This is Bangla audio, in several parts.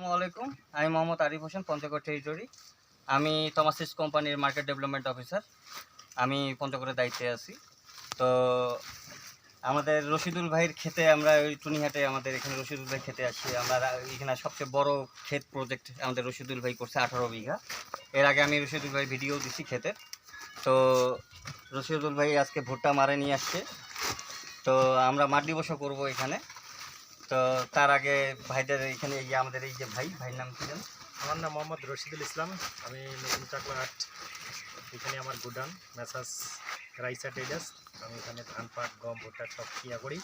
আসসালামু আলাইকুম। আমি মোহাম্মদ আরিফ হোসেন, পঞ্চগড় টেরিটরি। আমি থমাসিস কোম্পানির মার্কেট ডেভেলপমেন্ট অফিসার। আমি পঞ্চগড়ের দায়িত্বে আছি। তো আমাদের রশিদুল ভাইয়ের ক্ষেতে আমরা ওই টুনিহাটে আমাদের এখানে রশিদুল ভাই খেতে আসি। আমরা এখানে সবচেয়ে বড় ক্ষেত প্রজেক্ট আমাদের রশিদুল ভাই করছে 18 বিঘা। এর আগে আমি রশিদুল ভাই ভিডিও দিছি ক্ষেতের। তো রশিদুল ভাই আজকে ভুট্টা মারে নিয়ে আসছে। তো আমরা মাঠ দিবসও করবো এখানে। তো তার আগে ভাইদের এখানে এই যে আমাদের এই যে ভাইয়ের নাম কি জানেন? আমার নাম মোহাম্মদ রশিদুল ইসলাম। আমি নতুন চাকলাহাট, এখানে আমার গোডাউন মেসাস রাইসা ট্রেডার্স। আমি এখানে ধান, পাট, গম, ভুট্টা সব ক্রিয়া করি।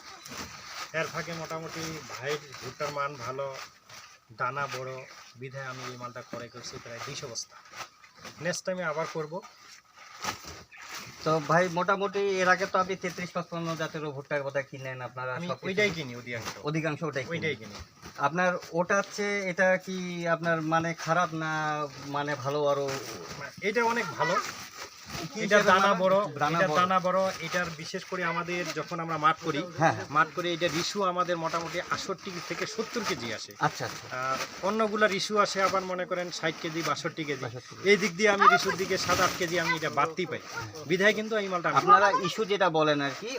এর ফাঁকে মোটামুটি ভাইয়ের ভুট্টার মান ভালো, দানা বড় বিধায় আমি এই মালটা ক্রয় করছি প্রায় 200 বস্তা। নেক্সট টাইমে আবার করব। তো ভাই মোটামুটি এর আগে তো আপনি 33-55 জাতের ভুট্টার কথা কিনেন আপনারা? আমি ওইটাই কিনি, অধিকাংশ ওটাই কিনি। আপনার ওটা হচ্ছে, এটা কি আপনার মানে খারাপ না মানে ভালো? আরো এটা অনেক ভালো, এটা দানা বড়, দানা বড়। এটার বিশেষ করে আমাদের যখন আমরা মাঠ করি, মাঠ করে এটা রিসু আমাদের মোটামুটি 68 থেকে 70 কেজি আসে। আচ্ছা। আর অন্যগুলা রিসু আসে আবার মনে করেন 60 কেজি 62 কেজি। এই দিক দিয়ে আমি রিসুর দিকে 7-8 কেজি আমি এটা বাড়তি পাই, বিধায় কিন্তু এই মালটা আপনারা ইস্যু যেটা বলেন আর কি,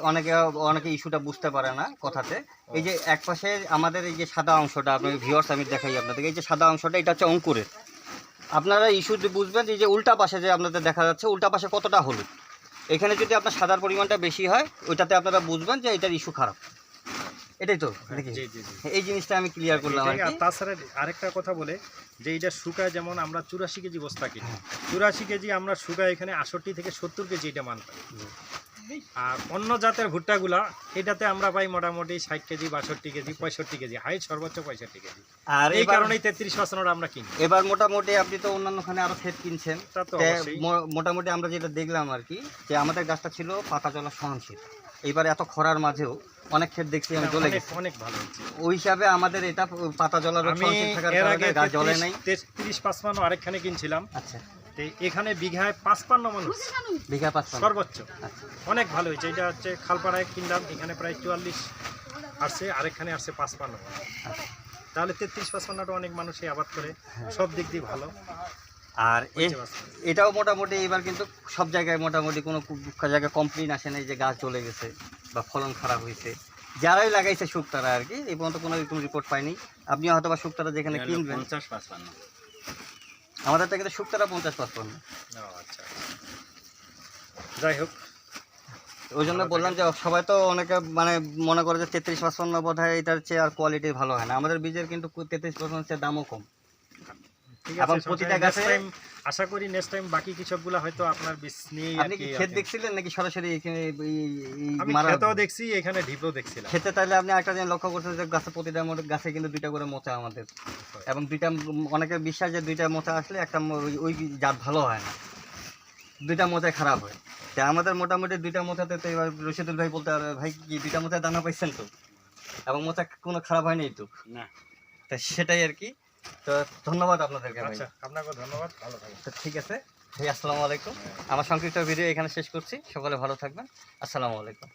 অনেকে ইস্যুটা বুঝতে পারে না কথাতে। এই যে এক পাশে আমাদের এই যে সাদা অংশটা, আপনি ভিউয়ার্স আমি দেখাই আপনাদের, এই যে সাদা অংশটা এটা হচ্ছে অঙ্কুরের। আপনারা ইস্যু বুঝবেন যে উল্টা পাশে যে আপনাদের দেখা যাচ্ছে, উল্টা পাশে কতটা হলুদ। এখানে যদি আপনার সাদার পরিমাণটা বেশি হয়, ওইটাতে আপনারা বুঝবেন যে এটার ইস্যু খারাপ। এটাই তো নাকি? এই জিনিসটা আমি ক্লিয়ার করলাম। আর তাছাড়া আরেকটা কথা বলে যে এটা শুকায়, যেমন আমরা 84 কেজি বস্তা কিনি, 84 কেজি আমরা শুকায় এখানে 68 থেকে 70 কেজি এটা মান পাই। আর অন্য জাতের ভুট্টাগুলা এটাতে আমরা পাই মোটামুটি 60 কেজি 62 কেজি 65 কেজি, হাইট সর্বোচ্চ 65 কেজি। আর এই কারণেই 33% আমরা কিনি। এবার মোটামুটি আপনি তো অন্যান্যখানে আরো ক্ষেত কিনছেন, মোটামুটি আমরা যেটা দেখলাম আর কি, যে আমাদের গাছটা ছিল পাতা জলা সহনশীল। এইবার এত খরার মাঝেও অনেক ক্ষেত দেখছি আমি চলে গেছি, অনেক ভালো হচ্ছে। ওই হিসাবে আমাদের এটা পাতা জলার সহনশীল থাকার কারণে গাছ জ্বলে নাই। 33-55 আরেকখানে কিনছিলাম। আচ্ছা। এখানে বিঘায় 55 মানুষ, বিঘা 55 সর্বোচ্চ। অনেক ভালো হয়েছে। এটা হচ্ছে খালপাড়ায় কিনলাম, এখানে প্রায় 44 আসছে, আরেকখানে আসছে 55। তাহলে 33-55টা অনেক মানুষই আবাদ করে, সব দিক দিয়ে ভালো। আর এটাও মোটামুটি এবার কিন্তু সব জায়গায় মোটামুটি কোনো জায়গায় কমপ্লেন আসে নাই যে গাছ চলে গেছে বা ফলন খারাপ হয়েছে। যারাই লাগাইছে শুকতারা আর কি, এই পর্যন্ত কোনো এরকম রিপোর্ট পাইনি। আপনিও হয়তো বা শুকতারা যেখানে কিনবেন, 50-55 আমাদের থেকে শুকতারা 50-55। আচ্ছা, যাই হোক, ওই জন্য বললাম যে সবাই তো অনেকে মানে মনে করে যে 33-55 বোধ হয় এটার চেয়ে আর কোয়ালিটি ভালো হয় না। আমাদের বীজের কিন্তু 33% চেয়ে দামও কম। এবং প্রতিটা গাছে আশা করি নেক্সট টাইম বাকি কৃষকগুলা হয়তো আপনার বীজ নিয়ে। আপনি কি ক্ষেত দেখছিলেন নাকি সরাসরি এখানে? আমি ক্ষেতও দেখছি, এখানে ঢিপও দেখছিলাম। ক্ষেতে তাহলে আপনি একটা জিনিস লক্ষ্য করছেন যে গাছে প্রতিটা গাছে কিন্তু 2টা করে মোচা আমাদের, এবং 2টা, অনেকের বিশ্বাস যে 2টা মোচা আসলে একটা ওই জাত ভালো হয় না, 2টা মোচায় খারাপ হয়। তা আমাদের মোটামুটি 2টা মোচাতে তো এবার রশিদুল ভাই বলতে পারে, ভাই কি 2টা মোচায় দানা পাইছেন তো, এবং মোচা কোনো খারাপ হয়নি তো না। তা সেটাই আর কি। তো ধন্যবাদ আপনাদেরকে। আচ্ছা, আপনাকেও ধন্যবাদ, ভালো থাকবেন। তো ঠিক আছে ভাই, আসসালামু আলাইকুম। আমার সংক্ষিপ্ত ভিডিও এখানে শেষ করছি। সকলে ভালো থাকবেন। আসসালামু আলাইকুম।